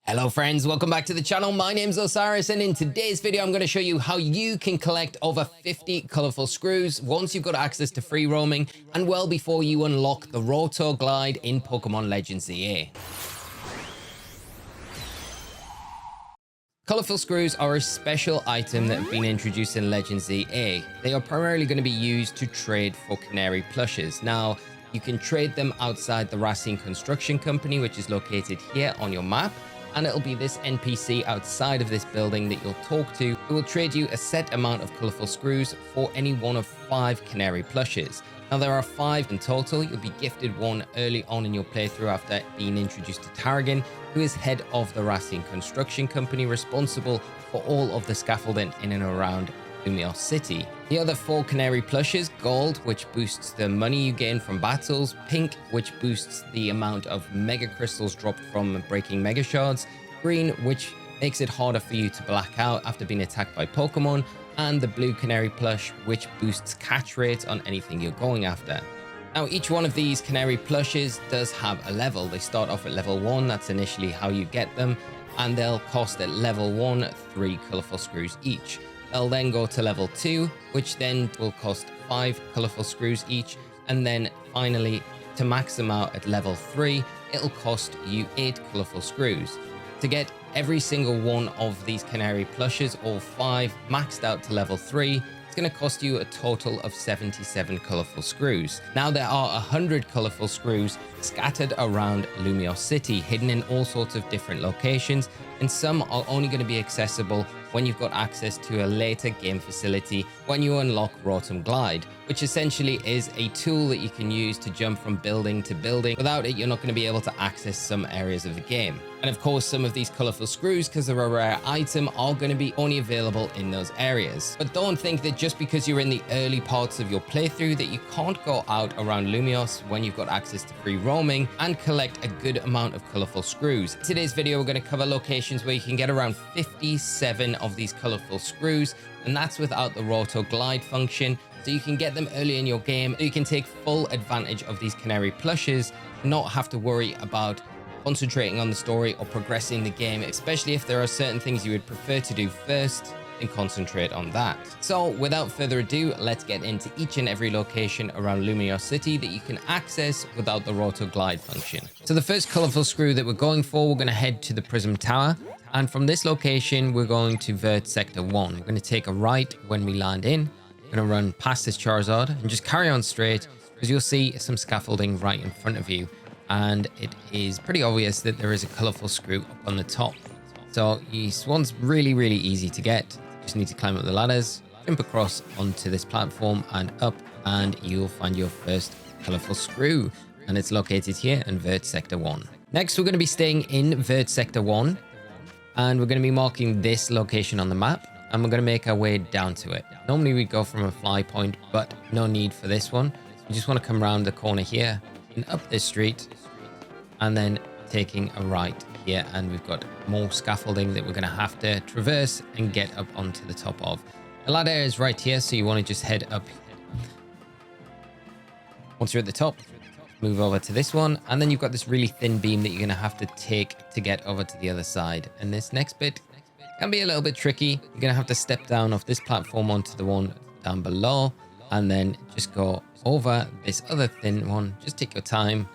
Hello friends, welcome back to the channel. My name's Osirus, and in today's video I'm going to show you how you can collect over 50 colorful screws once you've got access to free roaming and well before you unlock the Roto Glide in Pokémon Legends Z-A. Colorful screws are a special item that have been introduced in Legends Z-A. They are primarily going to be used to trade for Canary Plushes. Now, you can trade them outside the Racine Construction Company, which is located here on your map. And it'll be this NPC outside of this building that you'll talk to who will trade you a set amount of colorful screws for any one of 5 Canary Plushes. Now there are 5 in total. You'll be gifted one early on in your playthrough after being introduced to Tarragon, who is head of the Racine Construction Company, responsible for all of the scaffolding in and around Lumiose City. The other 4 Canary Plushes: gold, which boosts the money you gain from battles; pink, which boosts the amount of mega crystals dropped from breaking mega shards; green, which makes it harder for you to black out after being attacked by Pokemon; and the blue Canary Plush, which boosts catch rates on anything you're going after. Now, each one of these Canary Plushes does have a level. They start off at level 1, that's initially how you get them, and they'll cost at level 1 3 colorful screws each. They'll then go to level 2, which then will cost 5 colorful screws each, and then finally, to max them out at level 3, it'll cost you 8 colorful screws. To get every single one of these Canary Plushes, all 5, maxed out to level 3, it's going to cost you a total of 77 colorful screws. Now, there are 100 colorful screws scattered around Lumiose City, hidden in all sorts of different locations, and some are only going to be accessible when you've got access to a later game facility when you unlock Roto Glide, which essentially is a tool that you can use to jump from building to building. Without it, you're not going to be able to access some areas of the game. And of course, some of these colorful screws, because they're a rare item, are going to be only available in those areas. But don't think that just because you're in the early parts of your playthrough that you can't go out around Lumiose when you've got access to free roaming and collect a good amount of colorful screws. In today's video, we're going to cover locations where you can get around 57 of these colorful screws, and that's without the Roto Glide function. So you can get them early in your game, so you can take full advantage of these Canary Plushes and not have to worry about concentrating on the story or progressing the game, especially if there are certain things you would prefer to do first and concentrate on that. So without further ado, let's get into each and every location around Lumiose City that you can access without the Roto Glide function. So the first colorful screw that we're going for, we're going to head to the Prism Tower. And from this location, we're going to Vert Sector 1. We're going to take a right when we land in. We're going to run past this Charizard and just carry on straight, because you'll see some scaffolding right in front of you. And it is pretty obvious that there is a colorful screw up on the top. So this one's really easy to get. Just need to climb up the ladders, jump across onto this platform and up, and you'll find your first colorful screw. And it's located here in Vert Sector 1. Next, we're going to be staying in Vert Sector 1. And we're going to be marking this location on the map, and we're going to make our way down to it. Normally we go from a fly point, but no need for this one. We just want to come around the corner here and up this street, and then taking a right here, and we've got more scaffolding that we're going to have to traverse and get up onto the top of. The ladder is right here, so you want to just head up. Once you're at the top, move over to this one, and then you've got this really thin beam that you're going to have to take to get over to the other side. And this next bit can be a little bit tricky. You're going to have to step down off this platform onto the one down below, and then just go over this other thin one. Just take your time,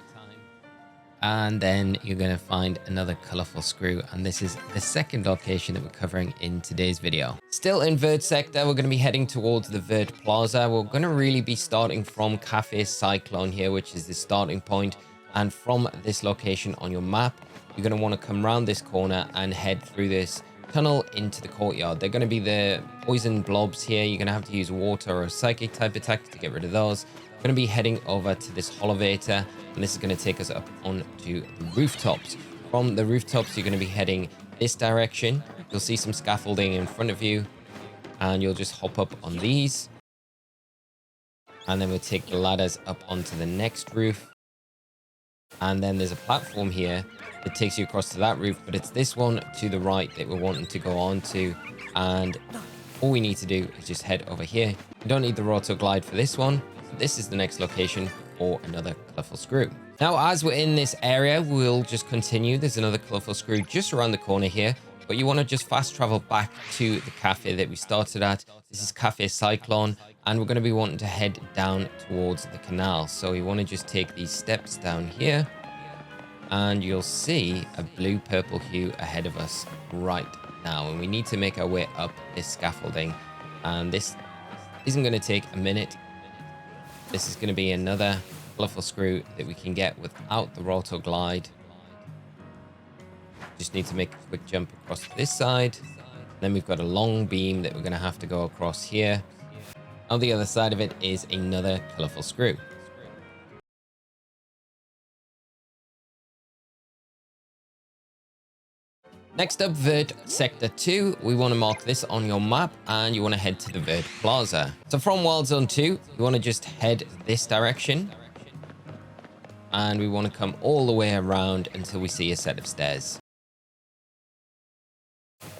and then you're going to find another colorful screw. And this is the second location that we're covering in today's video. Still in Vert Sector, we're going to be heading towards the Vert Plaza. We're going to really be starting from Cafe Cyclone here, which is the starting point. And from this location on your map, you're going to want to come around this corner and head through this tunnel into the courtyard. They're going to be the poison blobs here. You're going to have to use water or psychic type attack to get rid of those. We're going to be heading over to this Holovator, and this is going to take us up onto the rooftops. From the rooftops, you're going to be heading this direction. You'll see some scaffolding in front of you, and you'll just hop up on these, and then we'll take the ladders up onto the next roof. And then there's a platform here that takes you across to that roof, but it's this one to the right that we're wanting to go on to. And all we need to do is just head over here. You don't need the Roto Glide for this one. This is the next location for another colorful screw. Now, as we're in this area, we'll just continue. There's another colorful screw just around the corner here, but you want to just fast travel back to the cafe that we started at. This is Cafe Cyclone, and we're going to be wanting to head down towards the canal. So you want to just take these steps down here, and you'll see a blue-purple hue ahead of us right now. And we need to make our way up this scaffolding, and this isn't going to take a minute. This is going to be another colorful screw that we can get without the Roto Glide. Just need to make a quick jump across this side. Then we've got a long beam that we're going to have to go across here. On the other side of it is another colorful screw. Next up, Vert Sector 2. We want to mark this on your map, and you want to head to the Vert Plaza. So from Wild Zone 2, you want to just head this direction. And we want to come all the way around until we see a set of stairs.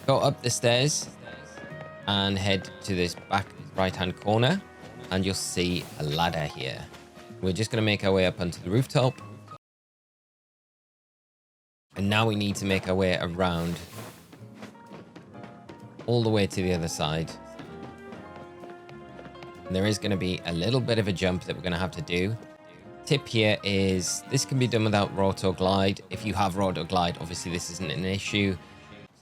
Go up the stairs and head to this back right-hand corner, and you'll see a ladder here. We're just going to make our way up onto the rooftop. And now we need to make our way around all the way to the other side. And there is going to be a little bit of a jump that we're going to have to do. Tip here is this can be done without Roto Glide. If you have Roto Glide, obviously this isn't an issue.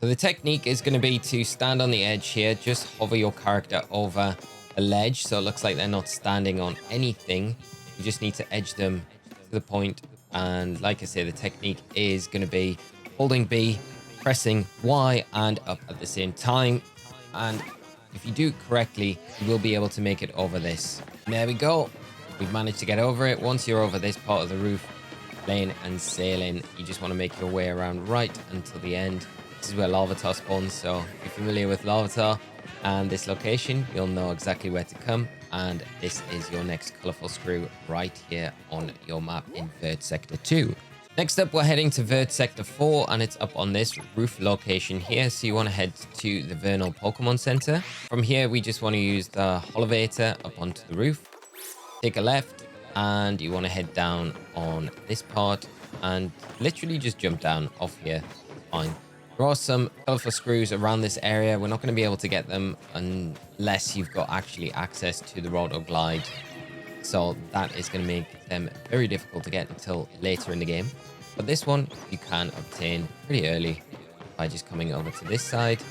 So the technique is going to be to stand on the edge here. Just hover your character over a ledge so it looks like they're not standing on anything. You just need to edge them to the point. And like I say, the technique is going to be holding B, pressing Y and up at the same time. And if you do it correctly, you will be able to make it over this. And there we go. We've managed to get over it. Once you're over this part of the roof, plain and sailing, you just want to make your way around right until the end. This is where Larvitar spawns, so if you're familiar with Larvitar and this location, you'll know exactly where to come. And this is your next colorful screw right here on your map in Vert Sector 2. Next up, we're heading to Vert Sector 4, and it's up on this roof location here. So you want to head to the Vernal Pokemon Center. From here, we just want to use the elevator up onto the roof. Take a left, and you want to head down on this part and literally just jump down off here. Fine. There are some colorful screws around this area. We're not going to be able to get them unless you've got actually access to the Roto Glide. So that is going to make them very difficult to get until later in the game. But this one you can obtain pretty early by just coming over to this side,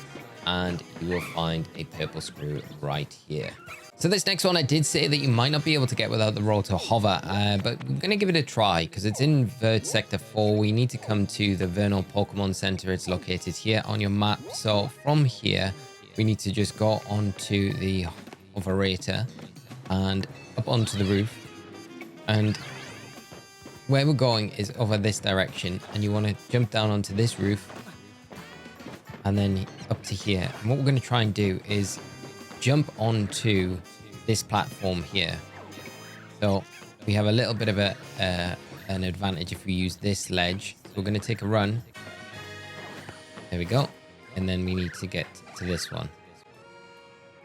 and you will find a purple screw right here. So this next one, I did say that you might not be able to get without the Roto Hover, but we're going to give it a try because it's in Vert Sector 4. We need to come to the Vernal Pokemon Center. It's located here on your map. So from here, we need to just go onto the Hoverator and up onto the roof. And where we're going is over this direction, and you want to jump down onto this roof and then up to here. And what we're going to try and do is jump onto this platform here. So we have a little bit of an advantage if we use this ledge. So we're going to take a run. There we go. And then we need to get to this one.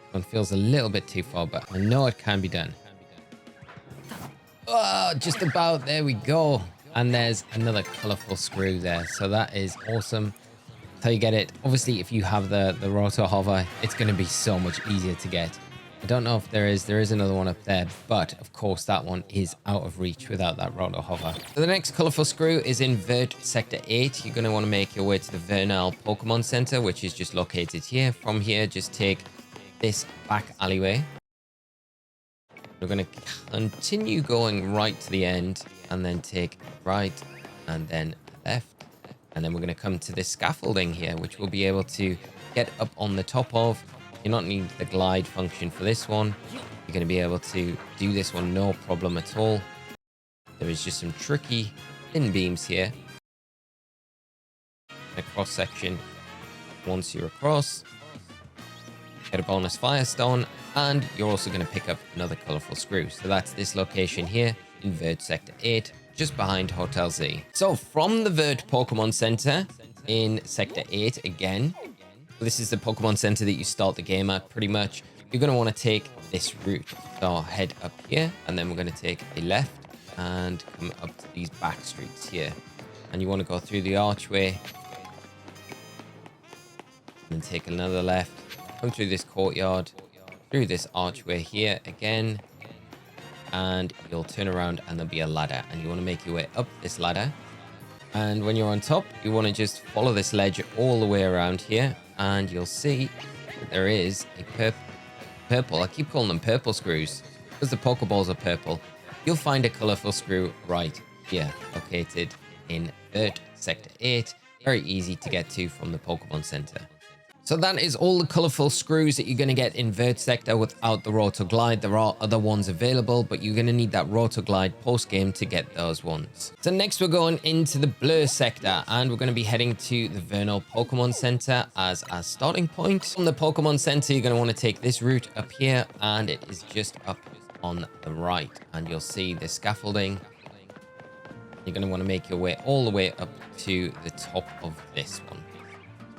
This one feels a little bit too far, but I know it can be done. Oh, just about. There we go. And there's another colorful screw there. So that is awesome. How you get it. Obviously, if you have the Roto Hover, it's going to be so much easier to get. I don't know if there is another one up there, but of course that one is out of reach without that Roto Hover. So the next colorful screw is in Vert Sector 8. You're going to want to make your way to the Vernal Pokemon Center, which is just located here. From here, just take this back alleyway. We're going to continue going right to the end, and then take right and then left. And then we're going to come to this scaffolding here, which we'll be able to get up on the top of. You don't need the glide function for this one. You're going to be able to do this one no problem at all. There is just some tricky thin beams here. A cross section. Once you're across, get a bonus Firestone, and you're also going to pick up another colorful screw. So that's this location here in Vert Sector 8. Just behind Hotel Z. So from the Vert Pokemon Center in Sector 8 again, this is the Pokemon Center that you start the game at pretty much. You're going to want to take this route. So head up here, and then we're going to take a left, and come up to these back streets here. And you want to go through the archway and then take another left, come through this courtyard, through this archway here again, and you'll turn around and there'll be a ladder, and you want to make your way up this ladder. And when you're on top, you want to just follow this ledge all the way around here, and you'll see that there is a purple, I keep calling them purple screws because the Pokeballs are purple. You'll find a colorful screw right here, located in Vert Sector 8. Very easy to get to from the Pokemon Center. So that is all the colorful screws that you're going to get in Vert Sector without the Roto Glide. There are other ones available, but you're going to need that Roto Glide post-game to get those ones. So next we're going into the Blue Sector, and we're going to be heading to the Vernal Pokemon Center as our starting point. From the Pokemon Center, you're going to want to take this route up here, and it is just up on the right. And you'll see the scaffolding. You're going to want to make your way all the way up to the top of this one.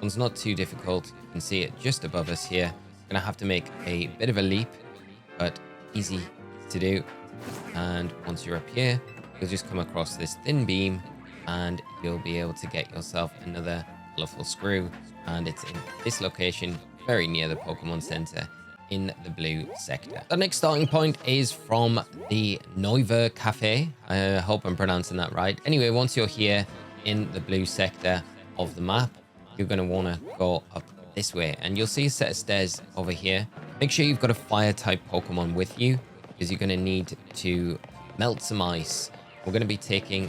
One's not too difficult. You can see it just above us here. Gonna have to make a bit of a leap, but easy to do. And once you're up here, you'll just come across this thin beam and you'll be able to get yourself another colorful screw. And it's in this location, very near the Pokemon Center in the Blue Sector. The next starting point is from the Neuver Cafe. I hope I'm pronouncing that right. Anyway, once you're here in the Blue Sector of the map, you're going to want to go up this way, and you'll see a set of stairs over here. Make sure you've got a fire type Pokemon with you, because you're going to need to melt some ice. We're going to be taking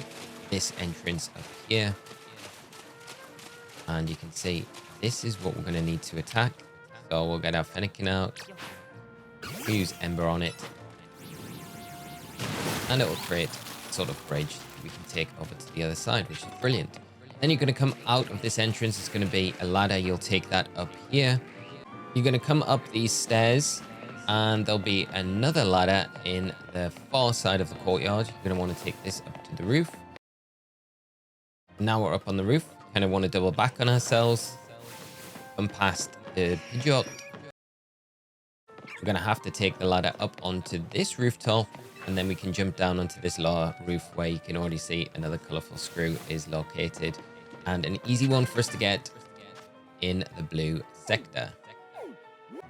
this entrance up here, and you can see this is what we're going to need to attack. So we'll get our Fennekin out, use Ember on it, and it will create a sort of bridge that we can take over to the other side, which is brilliant. Then you're going to come out of this entrance. It's going to be a ladder. You'll take that up here. You're going to come up these stairs, and there'll be another ladder in the far side of the courtyard. You're going to want to take this up to the roof. Now we're up on the roof. Kind of want to double back on ourselves. Come past the Pidgeot. We're going to have to take the ladder up onto this rooftop, and then we can jump down onto this lower roof where you can already see another colorful screw is located, and an easy one for us to get in the Blue Sector.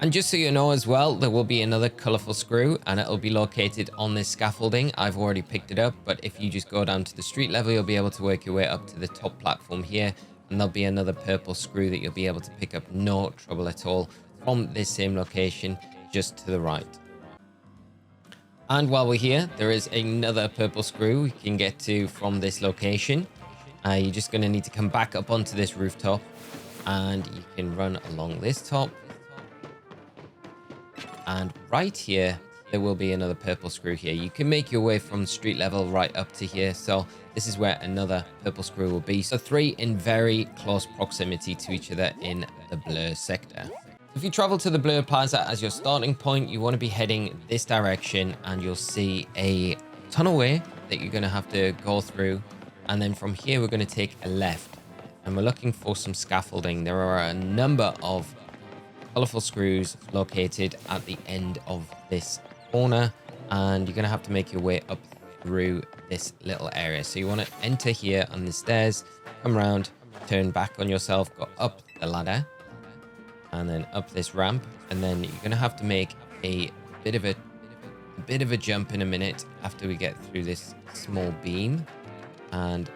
And just so you know as well, there will be another colorful screw, and it'll be located on this scaffolding. I've already picked it up, but if you just go down to the street level, you'll be able to work your way up to the top platform here, and there'll be another purple screw that you'll be able to pick up no trouble at all from this same location just to the right. And while we're here, there is another purple screw we can get to from this location. You're just going to need to come back up onto this rooftop, and you can run along this top. And right here, there will be another purple screw here. You can make your way from street level right up to here. So this is where another purple screw will be. So 3 in very close proximity to each other in the Blur Sector. If you travel to the Blur Plaza as your starting point, you want to be heading this direction, and you'll see a tunnelway that you're going to have to go through. And then from here, we're going to take a left, and we're looking for some scaffolding. There are a number of colorful screws located at the end of this corner, and you're going to have to make your way up through this little area. So you want to enter here on the stairs, come around, turn back on yourself, go up the ladder, and then up this ramp, and then you're going to have to make a bit of a jump in a minute after we get through this small beam, and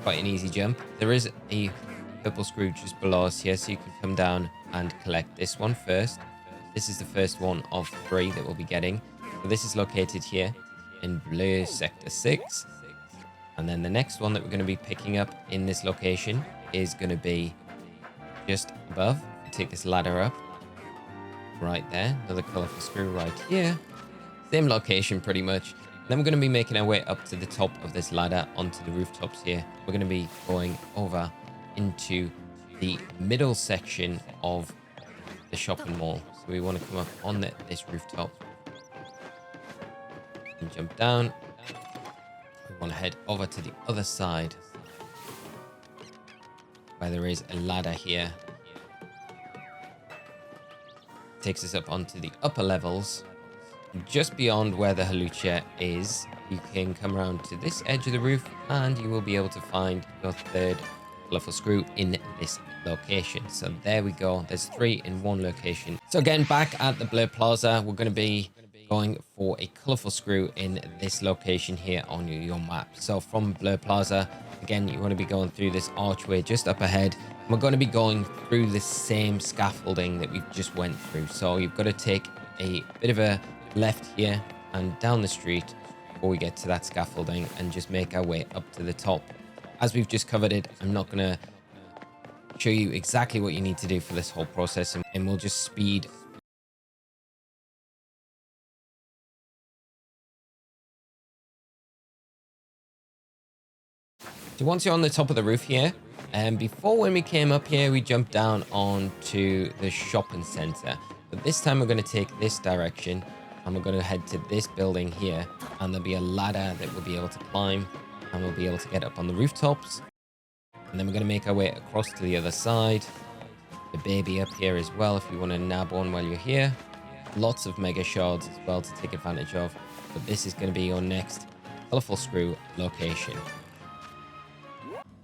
quite an easy jump. There is a purple screw just below us here, so you can come down and collect this one first. This is the first one of 3 that we'll be getting. So this is located here in Blue Sector 6, and then the next one that we're going to be picking up in this location is going to be just above. Take this ladder up right there, another colorful screw right here, same location pretty much. Then we're going to be making our way up to the top of this ladder onto the rooftops here. We're going to be going over into the middle section of the shopping mall. So we want to come up on this rooftop and jump down. We want to head over to the other side where there is a ladder here. Takes us up onto the upper levels. Just beyond where the halucha is, you can come around to this edge of the roof and you will be able to find your third colorful screw in this location. So there we go. There's 3 in one location. So again, back at the Blur Plaza, we're going to be going for a colorful screw in this location here on your map. So from Blur Plaza, again, you want to be going through this archway just up ahead. We're going to be going through the same scaffolding that we've just went through. So you've got to take a bit of a left here and down the street before we get to that scaffolding and just make our way up to the top. As we've just covered it, I'm not going to show you exactly what you need to do for this whole process, and we'll just speed. So once you're on the top of the roof here, and before when we came up here, we jumped down onto the shopping center. But this time we're going to take this direction and we're going to head to this building here, and there'll be a ladder that we'll be able to climb and we'll be able to get up on the rooftops. And then we're going to make our way across to the other side. The baby up here as well if you want to nab one while you're here. Lots of mega shards as well to take advantage of. But this is going to be your next colorful screw location.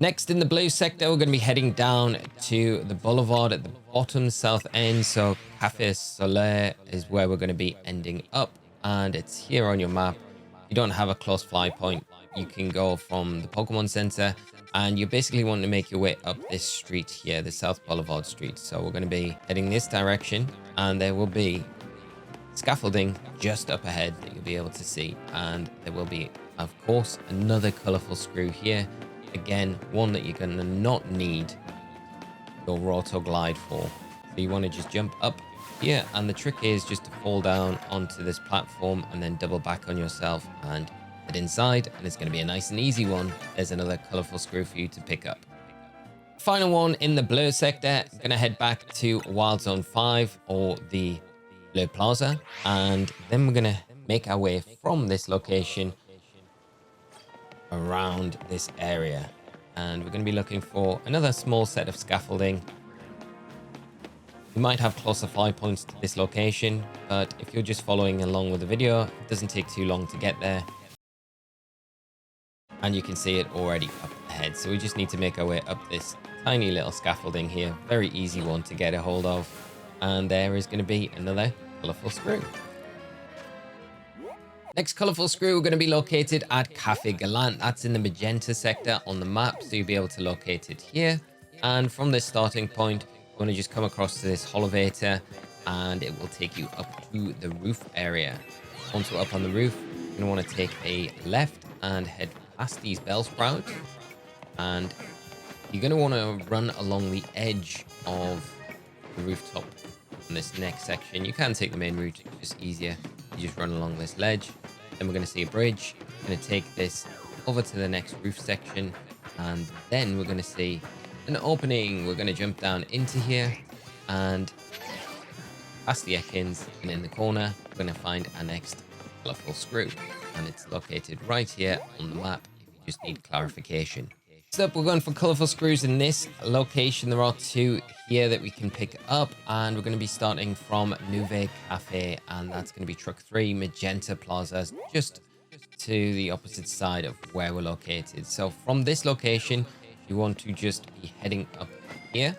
Next in the blue sector, we're going to be heading down to the boulevard at the bottom south end. So Cafe Soleil is where we're going to be ending up. And it's here on your map. You don't have a close fly point. You can go from the Pokemon Center and you basically want to make your way up this street here, the South Boulevard Street. So we're going to be heading this direction and there will be scaffolding just up ahead that you'll be able to see. And there will be, of course, another colorful screw here. Again, one that you're going to not need your Roto Glide for. So you want to just jump up here, and the trick is just to fall down onto this platform and then double back on yourself and head inside, and it's going to be a nice and easy one. There's another colorful screw for you to pick up. Final one in the blur sector. I'm going to head back to Wild Zone 5 or the Blur Plaza, and then we're going to make our way from this location around this area, and we're going to be looking for another small set of scaffolding. You might have closer fly points to this location, but if you're just following along with the video, it doesn't take too long to get there. And you can see it already up ahead. So we just need to make our way up this tiny little scaffolding here. Very easy one to get a hold of. And there is going to be another colorful screw. Next colorful screw, we're going to be located at Cafe Gallant. That's in the Magenta sector on the map, so you'll be able to locate it here. And from this starting point, you're going to just come across to this elevator, and it will take you up to the roof area. Once we're up on the roof, you're going to want to take a left and head past these bell sprouts. And you're going to want to run along the edge of the rooftop on this next section. You can take the main route, it's just easier. You just run along this ledge. Then we're going to see a bridge. We're going to take this over to the next roof section, and then we're going to see an opening. We're going to jump down into here and past the Ekins, and in the corner we're going to find our next colorful screw, and it's located right here on the map if you just need clarification. Next up, we're going for colorful screws in this location. There are 2 here that we can pick up, and we're going to be starting from Nouvelle Cafe, and that's going to be truck 3, Magenta Plaza, just to the opposite side of where we're located. So from this location, you want to just be heading up here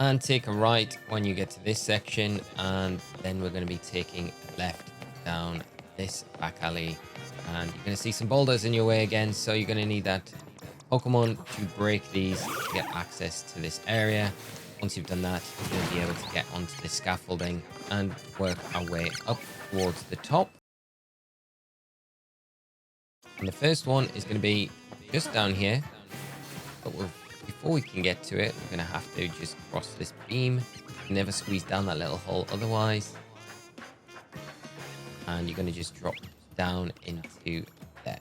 and take a right when you get to this section, and then we're going to be taking a left down this back alley. And you're going to see some boulders in your way again, so you're going to need that Pokemon to break these to get access to this area. Once you've done that, you're going to be able to get onto the scaffolding and work our way up towards the top. And the first one is going to be just down here, but before we can get to it, we're going to have to just cross this beam. You can never squeeze down that little hole otherwise. And you're going to just drop down into there.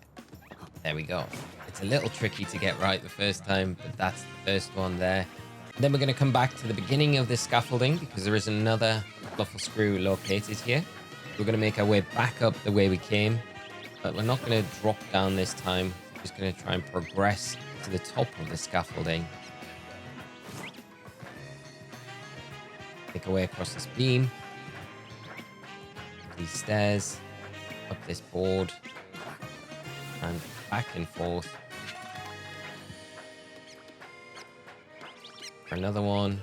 There we go. It's a little tricky to get right the first time, but that's the first one there. And then we're going to come back to the beginning of this scaffolding because there is another fluffle screw located here. We're going to make our way back up the way we came, but we're not going to drop down this time. We're just going to try and progress to the top of the scaffolding. Make our way across this beam. these stairs, up this board, and back and forth. For another one.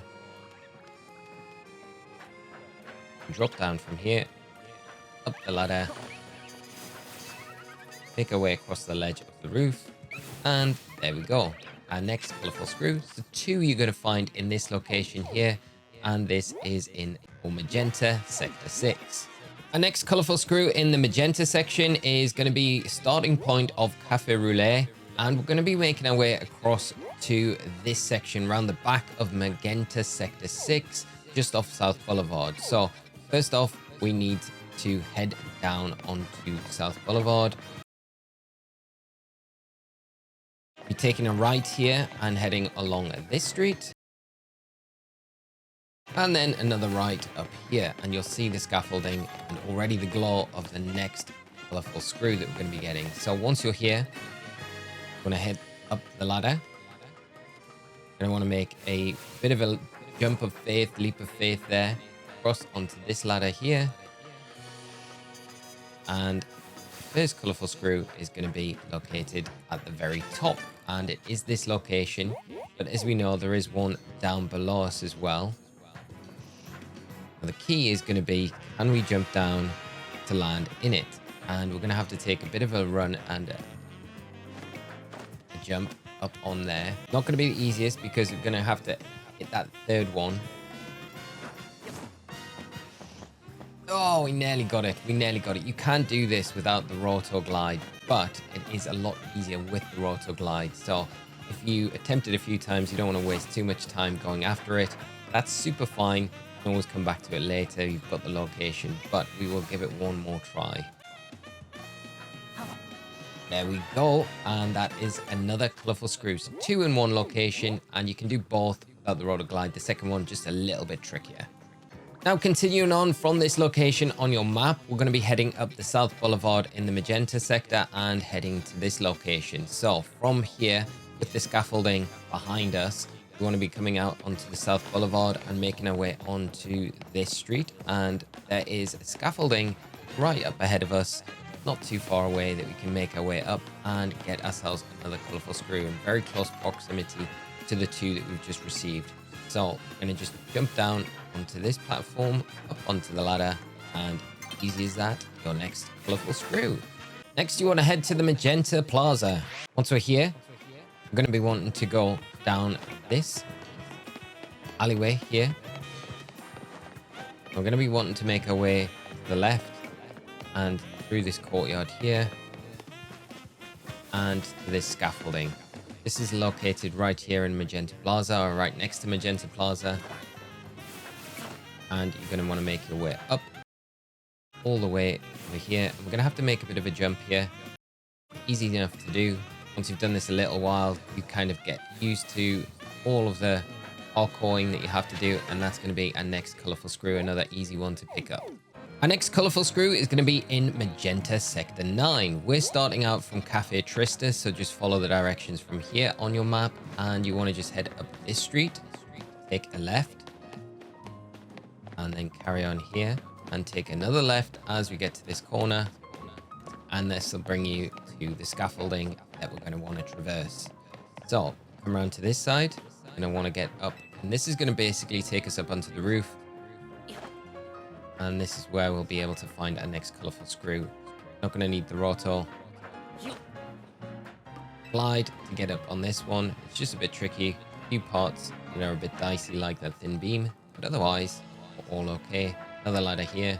Drop down from here, up the ladder, make our way across the ledge of the roof, and there we go. Our next colourful screw. So 2 you're going to find in this location here, and this is in Magenta Sector 6. Our next colourful screw in the Magenta section is going to be starting point of Cafe Roulette, and we're going to be making our way across to this section around the back of Magenta Sector 6, just off South Boulevard. So first off, we need to head down onto South Boulevard. Be taking a right here and heading along this street. And then another right up here, and you'll see the scaffolding and already the glow of the next colourful screw that we're going to be getting. So once you're here, you're going to head up the ladder. You're going to want to make a bit of a jump of faith, leap of faith there, across onto this ladder here. And the first colourful screw is going to be located at the very top, and it is this location. But as we know, there is one down below us as well. The key is going to be, can we jump down to land in it? And we're going to have to take a bit of a run and a jump up on there. Not going to be the easiest because we're going to have to hit that third one. Oh, we nearly got it. We nearly got it. You can't do this without the Roto Glide, but it is a lot easier with the Roto Glide. So if you attempt it a few times, you don't want to waste too much time going after it. That's super fine. You can always come back to it later. You've got the location, but we will give it one more try. There we go. And that is another colourful screw. So 2 in one location, and you can do both without the Roto Glide. The second one just a little bit trickier. Now, continuing on from this location on your map, we're going to be heading up the South Boulevard in the Magenta sector and heading to this location. So from here, with the scaffolding behind us, we want to be coming out onto the South Boulevard and making our way onto this street. And there is scaffolding right up ahead of us, not too far away, that we can make our way up and get ourselves another colourful screw in very close proximity to the 2 that we've just received. So I'm going to just jump down onto this platform, up onto the ladder, and easy as that, your next colourful screw. Next, you want to head to the Magenta Plaza. Once we're here, we're going to be wanting to go down this alleyway here. We're going to be wanting to make our way to the left and through this courtyard here and to this scaffolding. This is located right here in Magenta Plaza, or right next to Magenta Plaza. And you're going to want to make your way up all the way over here. We're going to have to make a bit of a jump here. Easy enough to do. Once you've done this a little while, you kind of get used to all of the parkouring that you have to do. And that's going to be our next colourful screw, another easy one to pick up. Our next colourful screw is going to be in Magenta Sector 9. We're starting out from Cafe Trista, so just follow the directions from here on your map. And you want to just head up this street, take a left, and then carry on here and take another left as we get to this corner. And this will bring you to the scaffolding that we're going to want to traverse. So come around to this side. You're going to want to get up, and this is going to basically take us up onto the roof. And this is where we'll be able to find our next colourful screw. Not going to need the Roto Glide to get up on this one. It's just a bit tricky. A few parts, you know, are a bit dicey, like that thin beam, but otherwise all okay. Another ladder here.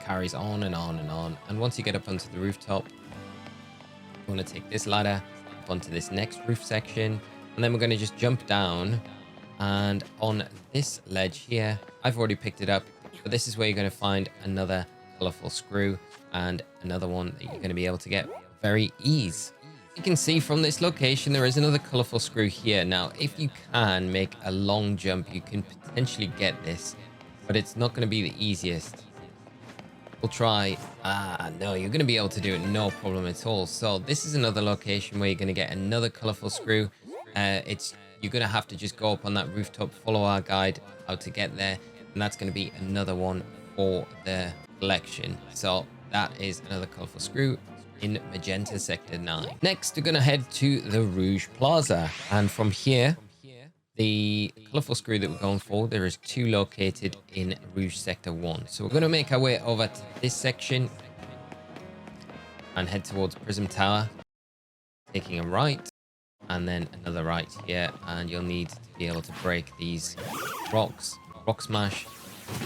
Carries on and on and on. And once you get up onto the rooftop, you want to take this ladder up onto this next roof section. And then we're going to just jump down. And on this ledge here, I've already picked it up. But this is where you're going to find another colourful screw. And another one that you're going to be able to get very ease. You can see from this location, there is another colourful screw here. Now, if you can make a long jump, you can potentially get this, but it's not going to be the easiest. We'll try. No, you're going to be able to do it, no problem at all. So this is another location where you're going to get another colourful screw. You're going to have to just go up on that rooftop, follow our guide, how to get there. And that's going to be another one for the collection. So that is another colorful screw in Magenta Sector 9. Next, we're going to head to the Rouge Plaza. And from here, the colorful screw that we're going for, there is 2 located in Rouge Sector 1. So we're going to make our way over to this section and head towards Prism Tower, taking a right and then another right here. And you'll need to be able to break these rocks, rock smash,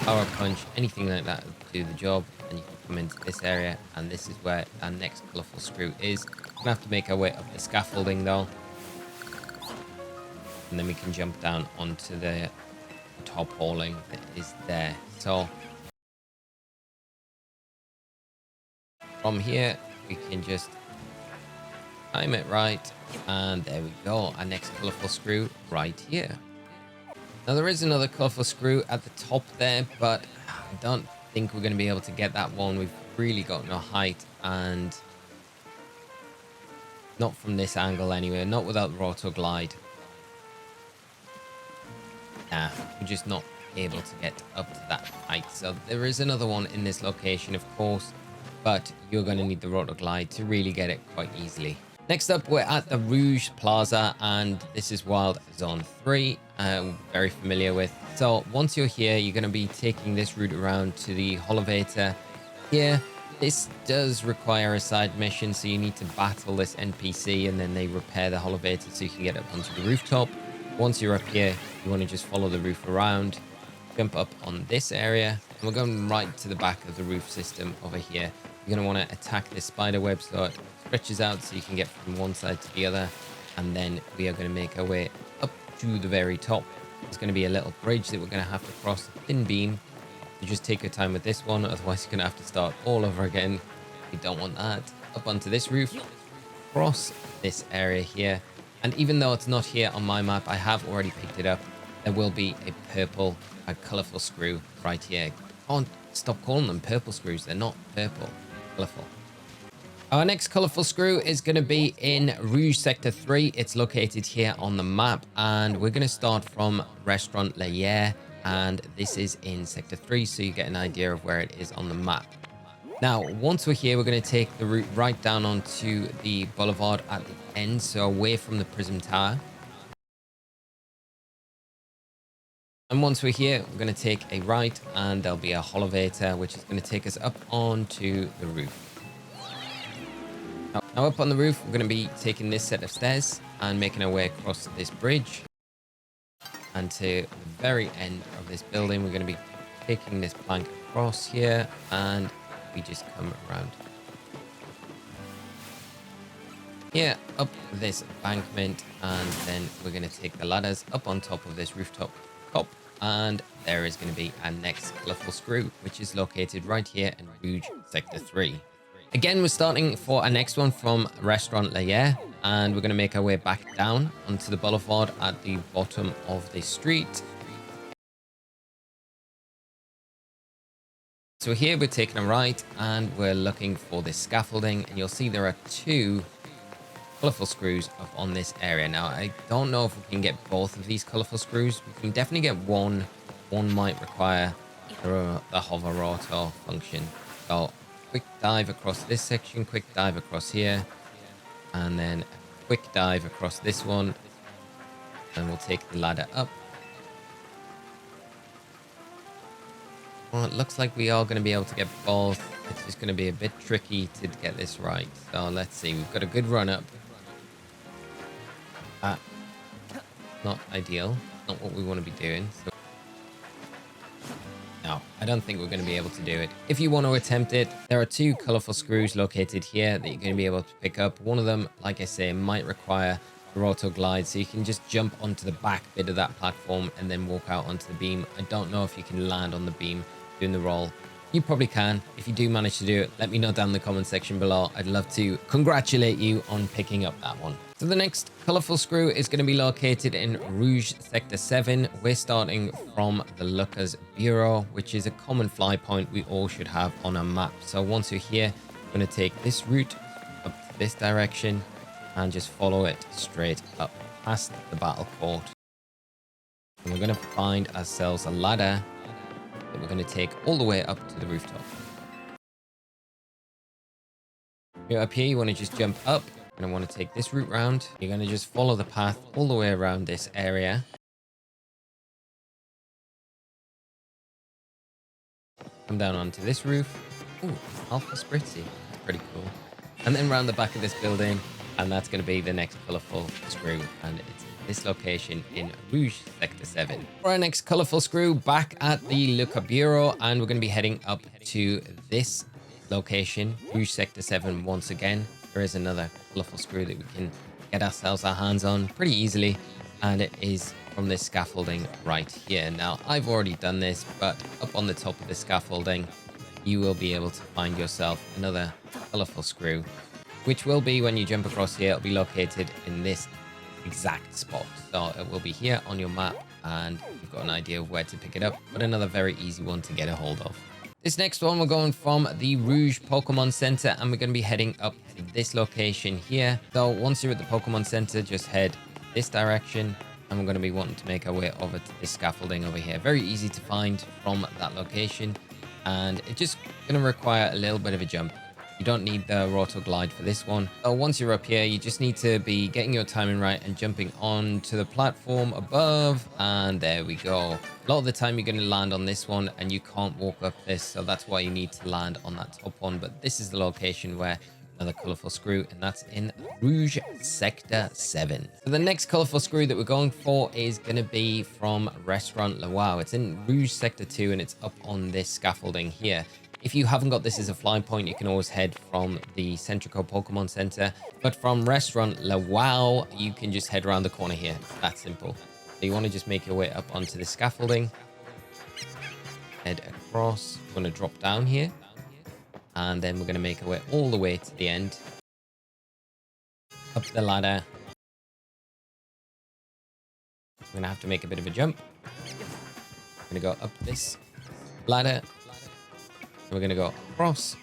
power punch, anything like that will do the job. And you can come into this area, and this is where our next colorful screw is. We're going to have to make our way up the scaffolding though. And then we can jump down onto the top hauling that is there. So from here, we can just time it right. And there we go. Our next colorful screw right here. Now there is another colorful screw at the top there, but I don't think we're going to be able to get that one. We've really got no height, and not from this angle anyway. Not without Roto Glide. Nah, we're just not able to get up to that height. So there is another one in this location, of course, but you're going to need the Roto Glide to really get it quite easily. Next up, we're at the Rouge Plaza, and this is Wild Zone 3, very familiar with. So once you're here, you're going to be taking this route around to the Holovator here. This does require a side mission, so you need to battle this NPC, and then they repair the Holovator so you can get up onto the rooftop. Once you're up here, you want to just follow the roof around, jump up on this area, and we're going right to the back of the roof system over here. You're going to want to attack this spider web so it stretches out so you can get from one side to the other, and then we are going to make our way up to the very top. There's going to be a little bridge that we're going to have to cross, a thin beam. You just take your time with this one, otherwise you're going to have to start all over again. We don't want that. Up onto this roof, cross this area here. And even though it's not here on my map, I have already picked it up. There will be a colorful screw right here. Can't stop calling them purple screws. They're not purple, colorful. Our next colorful screw is going to be in Rouge Sector 3. It's located here on the map, and we're going to start from Restaurant La Hierre, and this is in Sector 3, so you get an idea of where it is on the map. Now, once we're here, we're going to take the route right down onto the boulevard at the end, so away from the Prism Tower. And once we're here, we're going to take a right, and there'll be a Holovator, which is going to take us up onto the roof. Now up on the roof, we're going to be taking this set of stairs and making our way across this bridge. And to the very end of this building, we're going to be taking this plank across here, and we just come around here up this embankment, and then we're going to take the ladders up on top of this rooftop top, and there is going to be our next colorful screw, which is located right here in Rouge Sector 3. Again, we're starting for our next one from Restaurant La Hierre, and we're going to make our way back down onto the boulevard at the bottom of the street. So here we're taking a right, and we're looking for this scaffolding, and you'll see there are 2 colorful screws up on this area. Now, I don't know if we can get both of these colorful screws. We can definitely get one. One might require the hover roto function. So quick dive across this section, quick dive across here, and then a quick dive across this one, and we'll take the ladder up. Well, it looks like we are going to be able to get both. It's just going to be a bit tricky to get this right. So let's see. We've got a good run up. Not ideal. Not what we want to be doing. So no, I don't think we're going to be able to do it. If you want to attempt it, there are 2 colorful screws located here that you're going to be able to pick up. One of them, like I say, might require the Roto Glide, so you can just jump onto the back bit of that platform and then walk out onto the beam. I don't know if you can land on the beam doing the roll. You probably can. If you do manage to do it, let me know down in the comment section below. I'd love to congratulate you on picking up that one. So the next colorful screw is going to be located in Rouge Sector 7. We're starting from the Looker's Bureau, which is a common fly point we all should have on our map. So once you're here, we're going to take this route up to this direction and just follow it straight up past the battle court. And we're going to find ourselves a ladder that we're going to take all the way up to the rooftop. You're up here, you want to just jump up. And I want to take this route round. You're going to just follow the path all the way around this area. Come down onto this roof. Ooh, Alpha Spritzy. That's pretty cool. And then round the back of this building. And that's going to be the next colorful screw. And it's this location in Rouge Sector 7. For our next colorful screw, back at the Lookup Bureau. And we're going to be heading up to this location, Rouge Sector 7 once again. There is another colorful screw that we can get ourselves our hands on pretty easily, and it is from this scaffolding right here. Now, I've already done this, but up on the top of the scaffolding, you will be able to find yourself another colorful screw, which will be, when you jump across here, it'll be located in this exact spot. So it will be here on your map, and you've got an idea of where to pick it up, but another very easy one to get a hold of. This next one, we're going from the Rouge Pokemon Center, and we're going to be heading up to this location here. So once you're at the Pokemon Center, just head this direction, and we're going to be wanting to make our way over to this scaffolding over here. Very easy to find from that location, and it's just going to require a little bit of a jump. You don't need the Roto Glide for this one. So once you're up here, you just need to be getting your timing right and jumping onto the platform above. And there we go. A lot of the time you're going to land on this one and you can't walk up this. So that's why you need to land on that top one. But this is the location where another colorful screw, and that's in Rouge Sector 7. So the next colorful screw that we're going for is going to be from Restaurant Wow. It's in Rouge Sector 2 and it's up on this scaffolding here. If you haven't got this as a fly point, you can always head from the Centrico Pokemon Center. But from Restaurant Wow, you can just head around the corner here. That's simple. So you want to just make your way up onto the scaffolding. Head across. We're going to drop down here. And then we're going to make our way all the way to the end. Up the ladder. We're going to have to make a bit of a jump. We're going to go up this ladder. We're going to go across.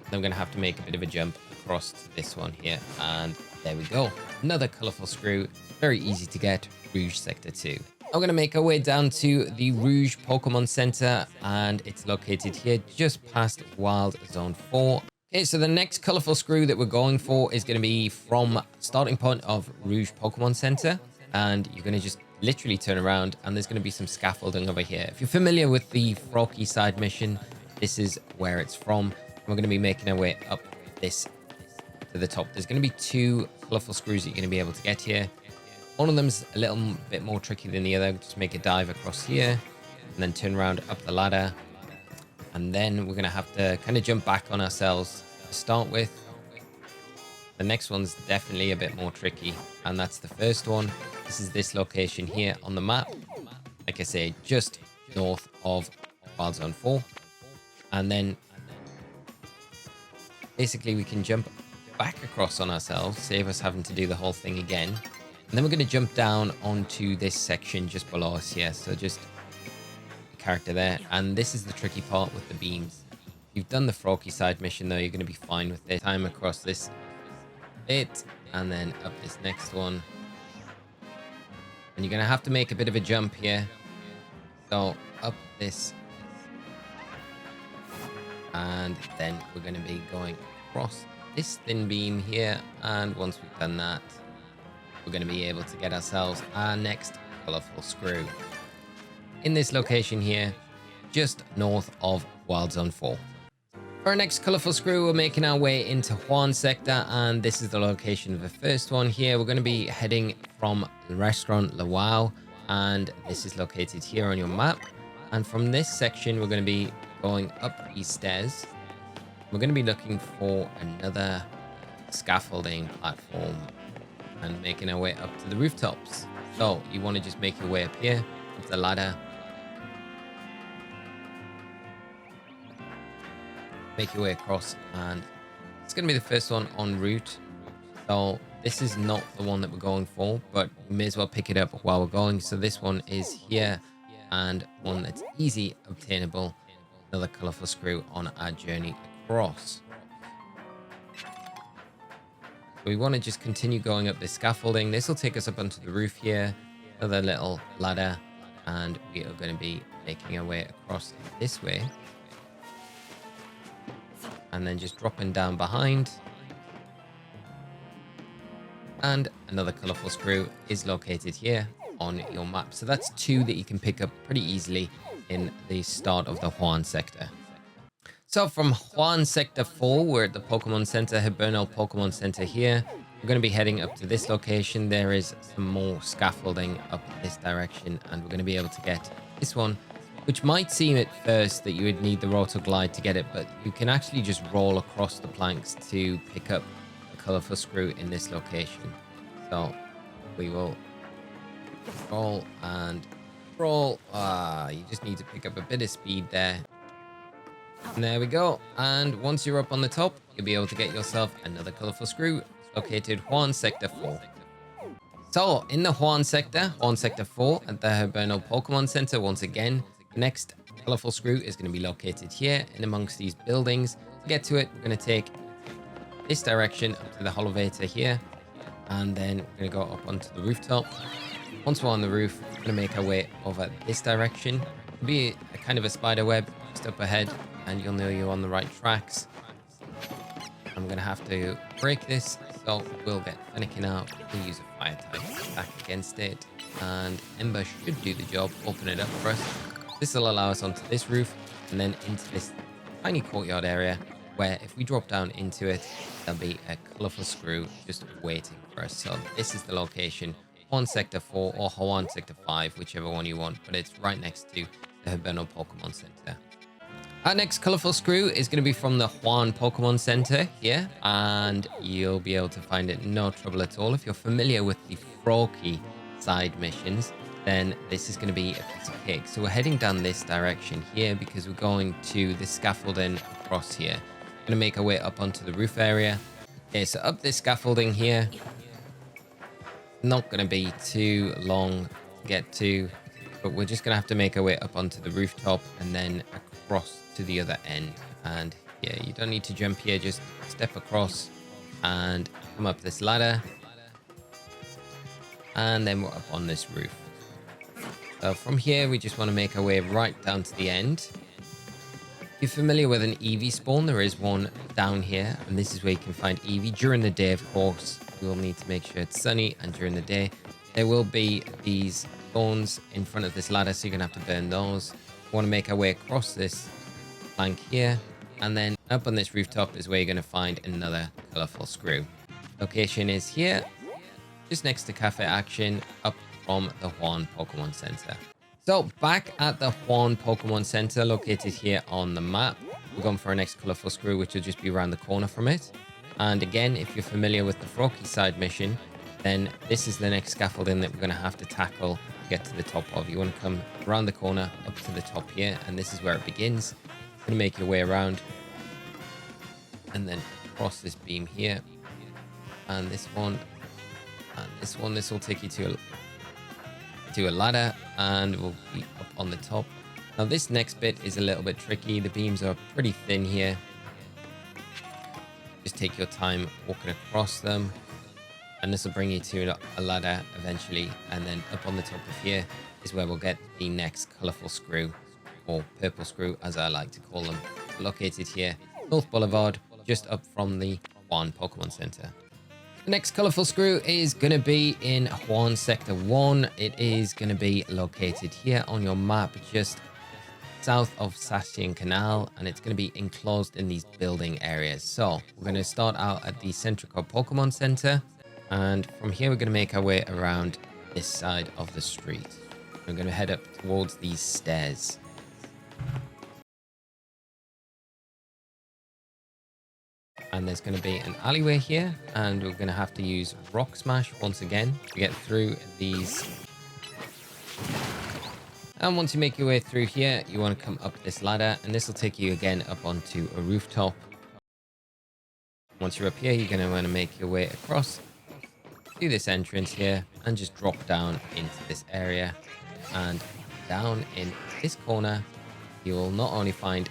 Then we're going to have to make a bit of a jump across to this one here. And there we go. Another colorful screw. Very easy to get. Rouge Sector 2. I'm going to make our way down to the Rouge Pokemon Center. And it's located here just past Wild Zone 4. Okay, so the next colorful screw that we're going for is going to be from starting point of Rouge Pokemon Center. And you're going to just literally turn around and there's going to be some scaffolding over here. If you're familiar with the Froakie side mission, this is where it's from. We're going to be making our way up this to the top. There's going to be two colorful screws that you're going to be able to get here. One of them's a little bit more tricky than the other. Just make a dive across here and then turn around up the ladder. And then we're going to have to kind of jump back on ourselves to start with. The next one's definitely a bit more tricky, and that's the first one. This is this location here on the map. Like I say, just north of Wild Zone 4. And then basically we can jump back across on ourselves, save us having to do the whole thing again. And then we're going to jump down onto this section just below us here. So just the character there. And this is the tricky part with the beams. If you've done the Froakie side mission though, you're going to be fine with this. Time across this bit and then up this next one. And you're going to have to make a bit of a jump here. So up this. And then we're going to be going across this thin beam here. And once we've done that, we're going to be able to get ourselves our next colorful screw in this location here, just north of Wild Zone 4. For our next colorful screw, we're making our way into Juan Sector, and this is the location of the first one here. We're going to be heading from Restaurant Wow, and this is located here on your map. And from this section, we're going to be going up these stairs. We're going to be looking for another scaffolding platform and making our way up to the rooftops. So you want to just make your way up here, up the ladder. Make your way across, and it's going to be the first one en route. So this is not the one that we're going for, but we may as well pick it up while we're going. So this one is here, and one that's easy obtainable. Another colorful screw on our journey across. So we want to just continue going up this scaffolding. This will take us up onto the roof here. Another little ladder. and we are going to be making our way across this way. And then just dropping down behind. And another colourful screw is located here on your map. So that's 2 that you can pick up pretty easily in the start of the Juan Sector. So from Juan Sector 4, we're at the Pokemon Center, Hibernal Pokemon Center here. We're going to be heading up to this location. There is some more scaffolding up this direction, and we're going to be able to get this one, which might seem at first that you would need the Roto Glide to get it, but you can actually just roll across the planks to pick up the colourful screw in this location. So we will roll and roll. You just need to pick up a bit of speed there. And there we go. And once you're up on the top, you'll be able to get yourself another colourful screw located Juan Sector 4. So in the Juan Sector 4 at the Hibernal Pokemon Center, once again, the next colourful screw is going to be located here in amongst these buildings. To get to it, we're going to take this direction up to the Holovator here, and then we're going to go up onto the rooftop. Once we're on the roof, we're going to make our way over this direction. It'll be a kind of a spider web just up ahead, and you'll know you're on the right tracks. I'm going to have to break this, so we'll get Fennekin out. We'll use a fire type attack against it, and Ember should do the job, open it up for us. This will allow us onto this roof and then into this tiny courtyard area where if we drop down into it, there'll be a colourful screw just waiting for us. So this is the location, Juan Sector 4 or Juan Sector 5, whichever one you want, but it's right next to the Hibernal Pokemon Center. Our next colourful screw is going to be from the Juan Pokemon Center here, and you'll be able to find it no trouble at all. If you're familiar with the Froakie side missions, then this is going to be a piece of cake. So we're heading down this direction here because we're going to the scaffolding across here. We're going to make our way up onto the roof area. Okay, so up this scaffolding here. Not going to be too long to get to, but we're just going to have to make our way up onto the rooftop and then across to the other end. And yeah, you don't need to jump here, just step across and come up this ladder. And then we're up on this roof. So from here, we just want to make our way right down to the end. If you're familiar with an Eevee spawn, there is one down here, and this is where you can find Eevee. During the day, of course, we'll need to make sure it's sunny, and during the day, there will be these thorns in front of this ladder, so you're going to have to burn those. We want to make our way across this plank here, and then up on this rooftop is where you're going to find another colourful screw. Location is here, just next to Cafe Action, up from the Juan Pokemon Center. So back at the Juan Pokemon Center, located here on the map, we're going for our next colourful screw, which will just be around the corner from it. And again, if you're familiar with the Froakie side mission, then this is the next scaffolding that we're going to have to tackle to get to the top of. You want to come around the corner up to the top here, and this is where it begins. You're going to make your way around and then cross this beam here, and this one, and this one. This will take you to a ladder, and we'll be up on the top. Now this next bit is a little bit tricky. The beams are pretty thin here. Just take your time walking across them, and this will bring you to a ladder eventually, and then up on the top of here is where we'll get the next colourful screw, or purple screw as I like to call them, located here, North Boulevard, just up from the Juan Pokemon Center. The next colourful screw is going to be in Juan Sector 1. It is going to be located here on your map, just south of Sastian Canal, and it's going to be enclosed in these building areas. So we're going to start out at the Centrico Pokemon Center, and from here we're going to make our way around this side of the street. We're going to head up towards these stairs. And there's going to be an alleyway here, and we're going to have to use Rock Smash once again to get through these. And once you make your way through here, you want to come up this ladder, and this will take you again up onto a rooftop. Once you're up here, you're going to want to make your way across to this entrance here and just drop down into this area. And down in this corner, you will not only find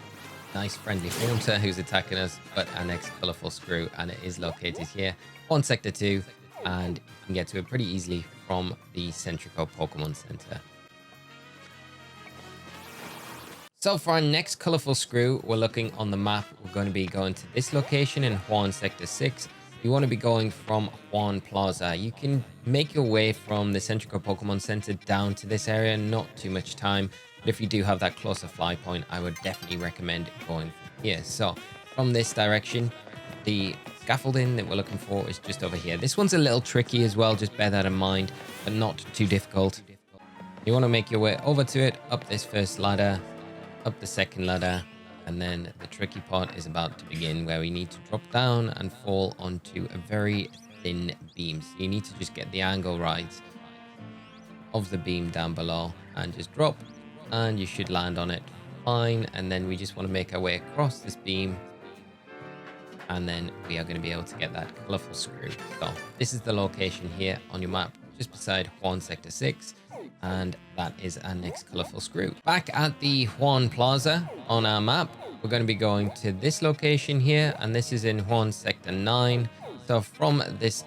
nice friendly Haunter who's attacking us, but our next colourful screw, and it is located here on Sector 2, and you can get to it pretty easily from the Centrico Pokemon Center. So for our next colorful screw, we're looking on the map. We're going to be going to this location in Juan Sector 6. You want to be going from Juan Plaza. You can make your way from the Centrico Pokemon Center down to this area, not too much time. But if you do have that closer fly point, I would definitely recommend going from here. So from this direction, the scaffolding that we're looking for is just over here. This one's a little tricky as well, just bear that in mind, but not too difficult. You want to make your way over to it, up this first ladder, up the second ladder, and then the tricky part is about to begin, where we need to drop down and fall onto a very thin beam. So you need to just get the angle right of the beam down below and just drop, and you should land on it fine. And then we just want to make our way across this beam, and then we are going to be able to get that colorful screw. So this is the location here on your map, just beside Juan Sector 6. And that is our next colorful screw. Back at the Juan Plaza on our map, we're going to be going to this location here, and this is in Juan Sector 9. So from this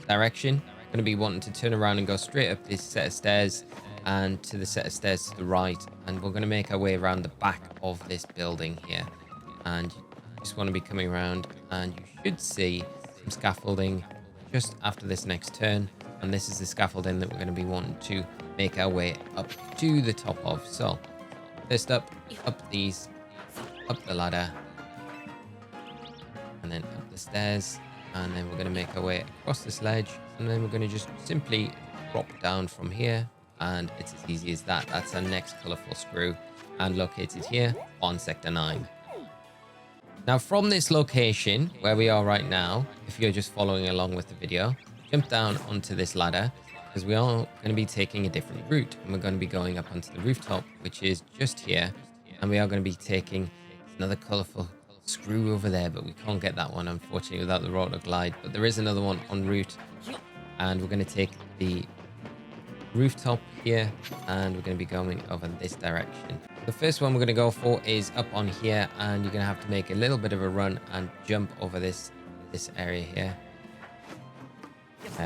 direction, we're going to be wanting to turn around and go straight up this set of stairs and to the set of stairs to the right, and we're going to make our way around the back of this building here. And you just want to be coming around, and you should see some scaffolding just after this next turn. And this is the scaffolding that we're going to be wanting to make our way up to the top of. So first up these, up the ladder, and then up the stairs, and then we're going to make our way across this ledge, and then we're going to just simply drop down from here, and it's as easy as that. That's our next colorful screw, and located here on Sector 9. Now from this location where we are right now, if you're just following along with the video, jump down onto this ladder, because we are going to be taking a different route, and we're going to be going up onto the rooftop, which is just here, and we are going to be taking another colorful screw over there, but we can't get that one unfortunately without the Roto Glide. But there is another one en route, and we're going to take the rooftop here, and we're going to be going over this direction. The first one we're going to go for is up on here, and you're going to have to make a little bit of a run and jump over this area here,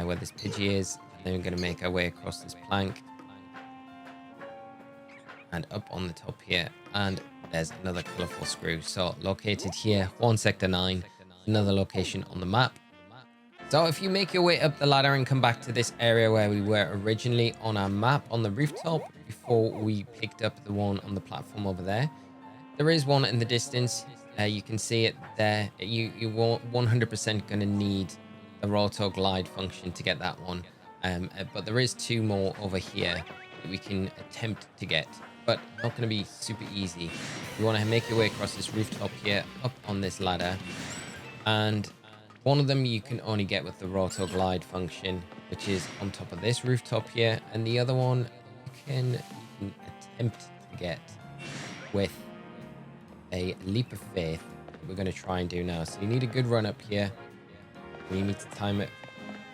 where this Pidgey is. And then we're going to make our way across this plank and up on the top here, and there's another colorful screw. So located here, Juan Sector 9, another location on the map. So if you make your way up the ladder and come back to this area where we were originally on our map on the rooftop, before we picked up the one on the platform over there, there is one in the distance. You can see it there. You 100% going to need the Roto Glide function to get that one. But there is two more over here that we can attempt to get, but not going to be super easy. You want to make your way across this rooftop here, up on this ladder, and one of them you can only get with the Roto Glide function, which is on top of this rooftop here, and the other one you can attempt to get with a leap of faith that we're going to try and do now. So you need a good run up here, and you need to time it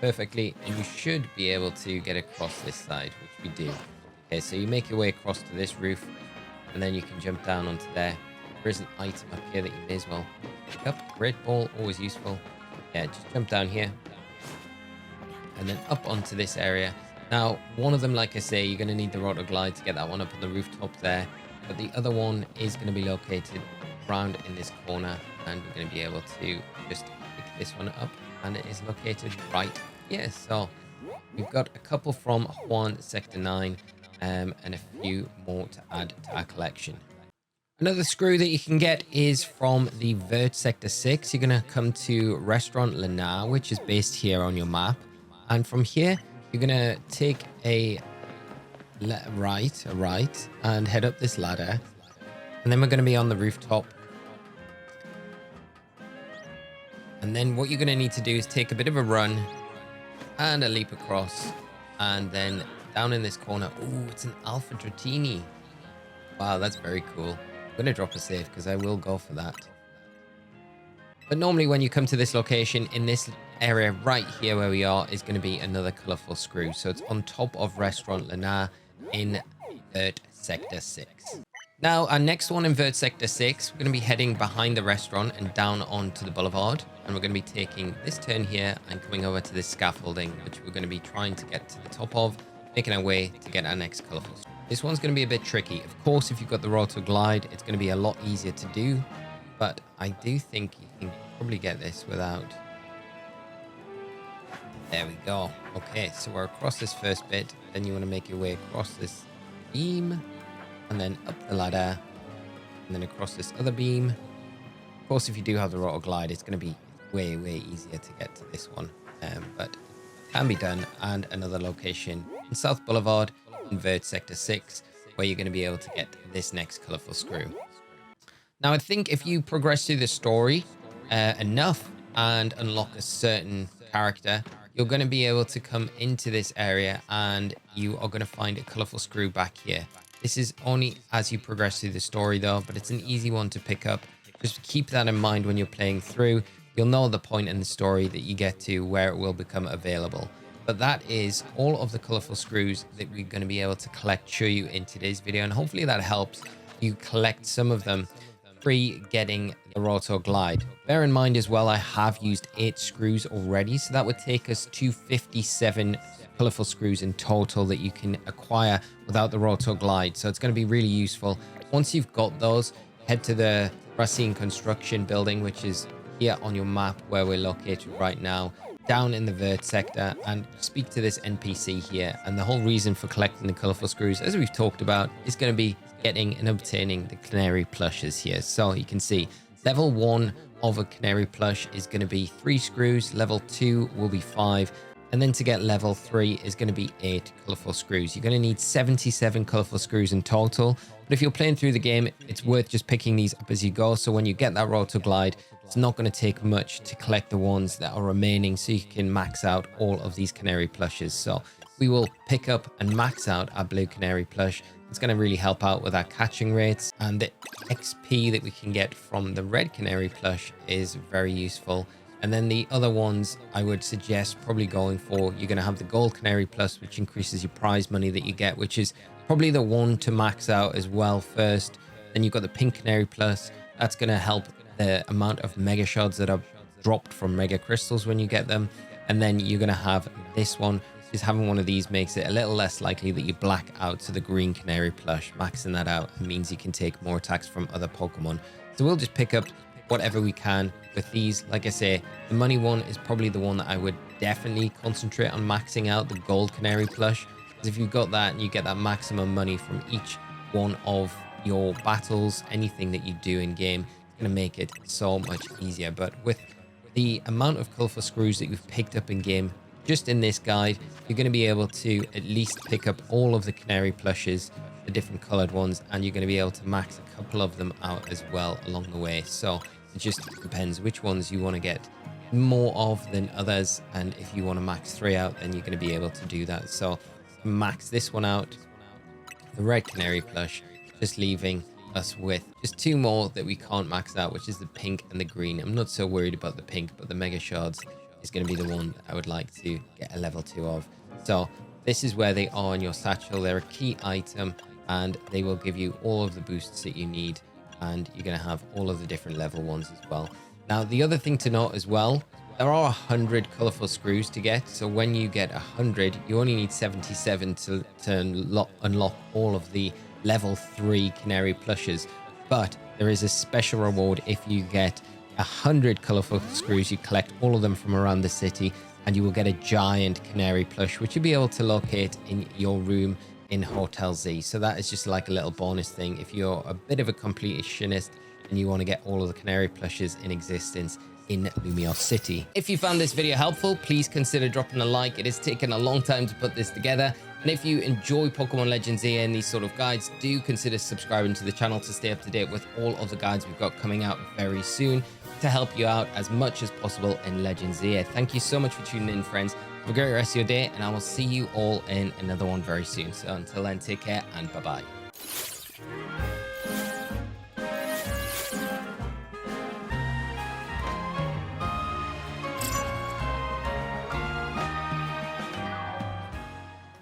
perfectly, and you should be able to get across this side, which we do. Okay, so you make your way across to this roof, and then you can jump down onto there. There is an item up here that you may as well pick up. Great ball, always useful. Yeah, just jump down here, and then up onto this area. Now, one of them, like I say, you're going to need the Roto Glide to get that one up on the rooftop there, but the other one is going to be located around in this corner, and we're going to be able to just pick this one up, and it is located right here. So we've got a couple from Juan Sector 9, and a few more to add to our collection. Another screw that you can get is from the Vert Sector 6. You're going to come to Restaurant Lena, which is based here on your map. And from here, you're going to take a right, and head up this ladder. And then we're going to be on the rooftop. And then what you're going to need to do is take a bit of a run and a leap across. And then down in this corner, oh, it's an Alpha Dratini. Wow, that's very cool. I'm going to drop a save because I will go for that. But normally when you come to this location, in this area right here where we are, is going to be another colorful screw. So it's on top of Restaurant Lena in Vert Sector 6. Now, our next one in Vert Sector 6, we're going to be heading behind the restaurant and down onto the boulevard. And we're going to be taking this turn here and coming over to this scaffolding, which we're going to be trying to get to the top of, making our way to get our next colorful screw. This one's going to be a bit tricky. Of course, if you've got the Roto Glide, it's going to be a lot easier to do. But I do think you can probably get this without. There we go. Okay, so we're across this first bit. Then you want to make your way across this beam. And then up the ladder. And then across this other beam. Of course, if you do have the Roto Glide, it's going to be way, way easier to get to this one. But can be done. And another location in South Boulevard in Vert Sector 6, where you're going to be able to get this next colorful screw. Now, I think if you progress through the story enough and unlock a certain character, you're going to be able to come into this area and you are going to find a colorful screw back here. This is only as you progress through the story though, but it's an easy one to pick up. Just keep that in mind when you're playing through. You'll know the point in the story that you get to where it will become available. But that is all of the colorful screws that we're going to be able to collect, show you in today's video. And hopefully that helps you collect some of them pre getting the Roto Glide. Bear in mind as well, I have used 8 screws already. So that would take us to 57 colorful screws in total that you can acquire without the Roto Glide. So it's going to be really useful. Once you've got those, head to the Racine Construction building, which is here on your map where we're located right now, down in the Vert Sector, and speak to this NPC here. And the whole reason for collecting the colorful screws, as we've talked about, is going to be getting and obtaining the Canary Plushes here. So you can see level 1 of a Canary Plush is going to be 3 screws, level 2 will be 5, and then to get level 3 is going to be 8 colorful screws. You're going to need 77 colorful screws in total, but if you're playing through the game, it's worth just picking these up as you go. So when you get that Roto Glide, it's not going to take much to collect the ones that are remaining so you can max out all of these Canary Plushes. So we will pick up and max out our blue Canary Plush. It's going to really help out with our catching rates, and the XP that we can get from the red Canary Plush is very useful. And then the other ones I would suggest probably going for, you're going to have the gold Canary Plus, which increases your prize money that you get, which is probably the one to max out as well first. Then you've got the pink Canary Plus. That's going to help the amount of mega shards that are dropped from mega crystals when you get them. And then you're going to have this one. Just having one of these makes it a little less likely that you black out to the green Canary Plush. Maxing that out means you can take more attacks from other Pokemon. So we'll just pick up whatever we can with these. Like I say, the money one is probably the one that I would definitely concentrate on maxing out, the gold Canary Plush. Because if you've got that and you get that maximum money from each one of your battles, anything that you do in game, it's going to make it so much easier. But with the amount of colorful screws that you've picked up in game, just in this guide, you're going to be able to at least pick up all of the Canary Plushes, the different colored ones, and you're going to be able to max a couple of them out as well along the way. So it just depends which ones you want to get more of than others. And if you want to max 3 out, then you're going to be able to do that. So max this one out, the red Canary Plush, just leaving us with just 2 more that we can't max out, which is the pink and the green. I'm not so worried about the pink, but the mega shards is going to be the one that I would like to get a level 2 of. So this is where they are in your satchel. They're a key item and they will give you all of the boosts that you need, and you're going to have all of the different level ones as well. Now, the other thing to note as well, there are 100 colorful screws to get. So when you get 100, you only need 77 to unlock all of the level 3 Canary Plushes. But there is a special reward if you get 100 colorful screws. You collect all of them from around the city and you will get a giant Canary Plush, which you'll be able to locate in your room in Hotel Z. So that is just like a little bonus thing if you're a bit of a completionist and you want to get all of the Canary Plushes in existence in Lumiose City. If you found this video helpful, please consider dropping a like. It has taken a long time to put this together. And if you enjoy Pokemon Legends Z-A and these sort of guides, do consider subscribing to the channel to stay up to date with all of the guides we've got coming out very soon to help you out as much as possible in Legends Z-A. Thank you so much for tuning in, friends. Have a great rest of your day, and I will see you all in another one very soon. So until then, take care and bye-bye.